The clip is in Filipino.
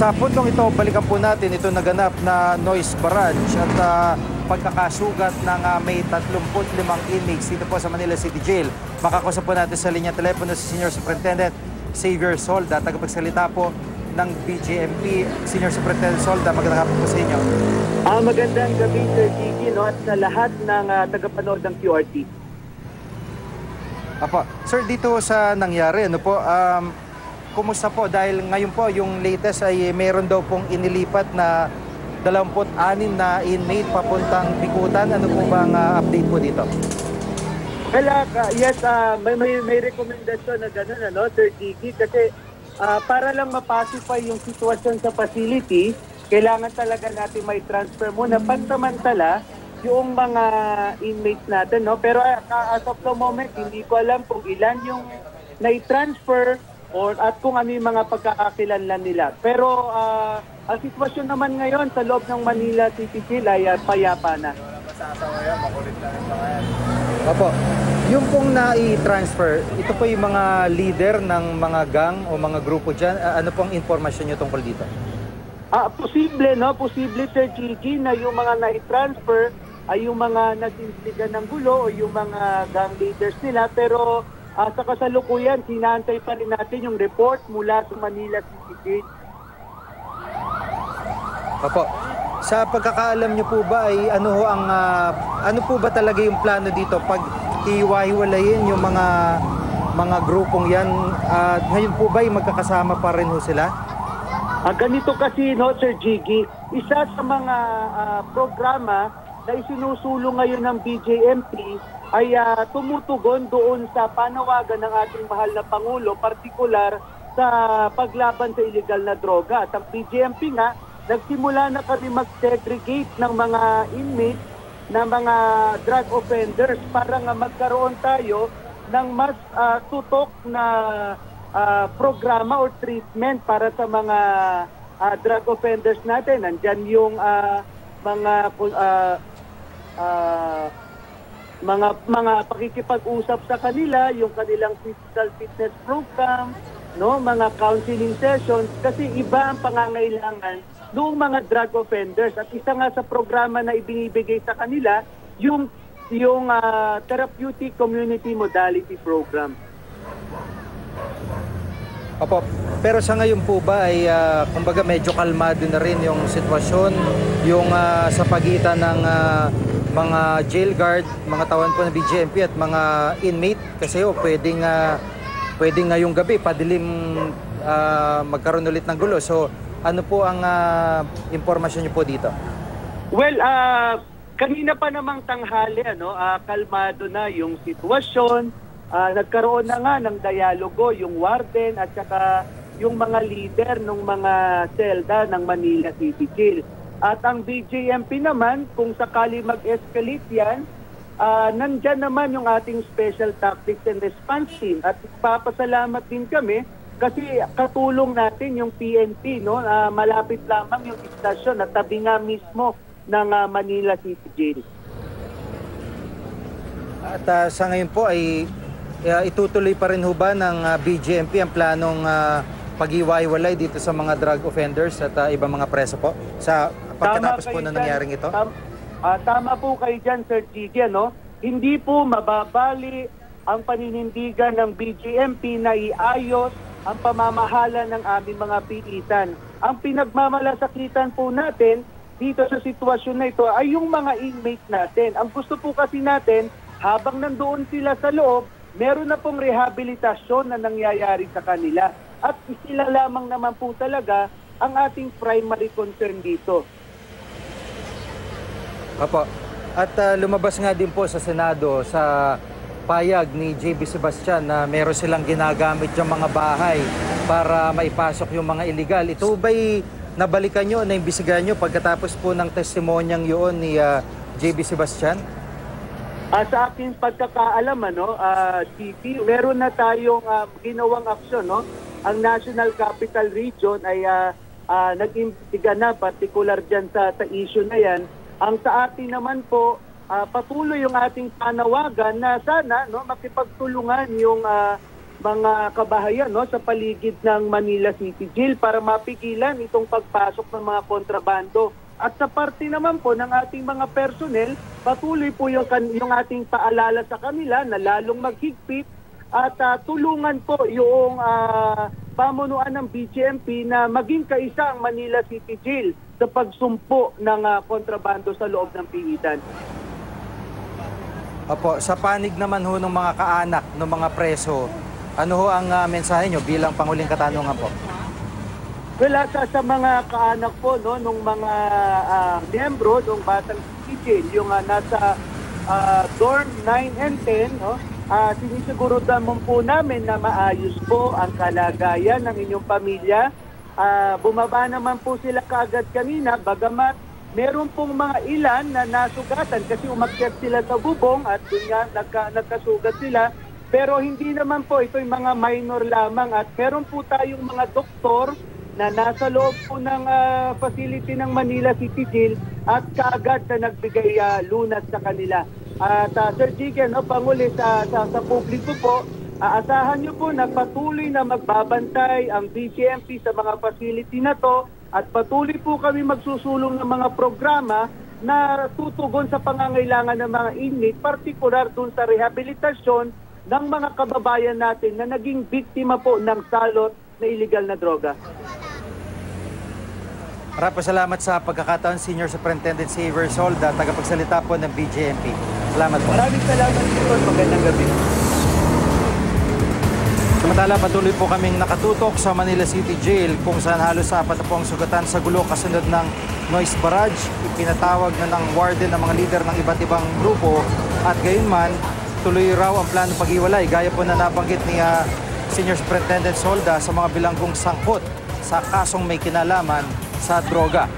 Sa puntong ito, balikan po natin ito naganap na noise barrage at pagkakasugat ng may 35 inmates dito po sa Manila City Jail. Makakusap po natin sa linya telepono si Senior Superintendent Xavier Solda, tagapagsalita po ng BJMP. Senior Superintendent Solda, magandang hapon po sa inyo. Magandang gabi, Sir Gigi, no, at sa lahat ng tagapanood ng QRT. Apo, sir, dito sa nangyari, ano po, kumusta po? Dahil ngayon po, yung latest ay meron daw pong inilipat na 26 na inmate papuntang Bikutan. Ano po ba ang update po dito? Well, yes, may rekomendasyon na gano'n, ano, Sir Gigi, kasi para lang mapacify yung sitwasyon sa facility, kailangan talaga natin may transfer muna pansamantala yung mga inmates natin, no? Pero as of the moment, hindi ko alam kung ilan yung na-transfer at kung ano yung mga pagkakakilanlan nila. Pero ang sitwasyon naman ngayon sa loob ng Manila City Jail ay payapa na. Opo, yung pong na-transfer, ito po yung mga leader ng mga gang o mga grupo dyan. Ano pong informasyon nyo tungkol dito? Posible, no? Posible, Sir Gigi, na yung mga na-transfer ay yung mga nag-instigan ng gulo o yung mga gang leaders nila. Pero sa kasalukuyan, sinantay pa rin natin yung report mula sa Manila City Jail. Opo. Sa pagkakaalam niyo po ba ay ano po ba talaga yung plano dito pag hiwa-hiwalayin yung mga grupong yan? Ngayon po ba ay magkakasama pa rin ho sila? Ganito kasi, no, Sir Gigi, isa sa mga programa na isinusulong ngayon ng BJMP ay tumutugon doon sa panawagan ng ating mahal na Pangulo, partikular sa paglaban sa illegal na droga. At ang BJMP nga, nagsimula na kami mag-segregate ng mga inmates na mga drug offenders para nga magkaroon tayo ng mas tutok na programa or treatment para sa mga drug offenders natin. Nandyan yung mga pakikipag-usap sa kanila, yung kanilang physical fitness program, no, mga counseling sessions, kasi iba ang pangangailangan noong mga drug offenders. At isa nga sa programa na ibinibigay sa kanila, yung Therapeutic Community Modality Program. Opo, pero sa ngayon po ba ay kumbaga medyo kalmado na rin yung sitwasyon, yung sa pagitan ng mga jail guard, mga tawan po ng BJMP at mga inmate, kasi pwedeng ngayong gabi padilim magkaroon ulit ng gulo. So ano po ang impormasyon niyo po dito? Well, kanina pa namang tanghali, kalmado na yung sitwasyon. Nagkaroon na nga ng dialogo yung warden at saka yung mga leader ng mga selda ng Manila City Jail. At ang BJMP naman, kung sakali mag-escalate yan, nandyan naman yung ating Special Tactics and Response Team. At papasalamat din kami kasi katulong natin yung PNP, no? Malapit lamang yung istasyon at tabi nga mismo ng Manila City Jail. At sa ngayon po ay itutuloy pa rin ho ba ng BJMP ang planong pag-iwa-iwalay dito sa mga drug offenders at ibang mga preso po sa pagkatapos po na nangyaring ito? Tama po kayo dyan, Sir Gigi, no? Hindi po mababali ang paninindigan ng BJMP na iayos ang pamamahala ng aming mga pilitan. Ang pinagmamalasakitan po natin dito sa sitwasyon na ito ay yung mga inmates natin. Ang gusto po kasi natin, habang nandoon sila sa loob, meron na pong rehabilitasyon na nangyayari sa kanila. At sila lamang naman po talaga ang ating primary concern dito. Opo. At lumabas nga din po sa Senado sa payag ni JB Sebastian na meron silang ginagamit yung mga bahay para maipasok yung mga illegal. Ito ba'y nabalikan nyo, naimbisigan nyo pagkatapos po ng testimonyang yun ni JB Sebastian? Sa aking pagkakaalam, CP, meron na tayong ginawang aksyon, no? Ang National Capital Region ay nag-imbestiga na, particular dyan sa issue na yan. Ang sa atin naman po, patuloy yung ating panawagan na sana, no, makipagtulungan yung mga kabahayan sa paligid ng Manila City Jail para mapigilan itong pagpasok ng mga kontrabando. At sa parte naman po ng ating mga personnel, patuloy po yung ating paalala sa kanila na lalong maghigpit at tulungan po yung pamunuan ng BGMP na maging kaisa ang Manila City Jail sa pagsumpo ng kontrabando sa loob ng pihitan. Opo, sa panig naman ho ng mga kaanak ng mga preso, ano ho ang mensahe nyo bilang panghuling katanungan po? Wala sa mga kaanak po nung mga miyembro ng Batang City Jail, yung nasa dorm 9 and 10, sinisigurudan mo po namin na maayos po ang kalagayan ng inyong pamilya. Bumaba naman po sila kaagad kanina, bagamat meron pong mga ilan na nasugatan kasi umakyat sila sa bubong at doon nga nagkasugat sila. Pero hindi naman po, ito'y mga minor lamang at meron po tayong mga doktor na nasa loob po ng facility ng Manila City Jail at kaagad na nagbigay lunas sa kanila. At Sir Jigen, Pangulo, sa publiko po, aasahan nyo po na patuloy na magbabantay ang BGMP sa mga facility na to at patuloy po kami magsusulong ng mga programa na tutugon sa pangangailangan ng mga inmate, partikular dun sa rehabilitasyon ng mga kababayan natin na naging biktima po ng salot na illegal na droga. Maraming salamat sa pagkakataon, Senior Superintendent Xavier Solda, tagapagsalita po ng BGMP. Salamat po. Maraming salamat po. Magandang gabi. Samantala, patuloy po kaming nakatutok sa Manila City Jail kung saan halos 4 na po ang sugatan sa gulo kasunod ng noise barrage. Ipinatawag na ng warden ng mga leader ng iba't ibang grupo at gayunman, tuloy raw ang plano pag-iwalay gaya po na nabanggit ni Senior Superintendent Solda sa mga bilanggong sangkot sa kasong may kinalaman sa droga.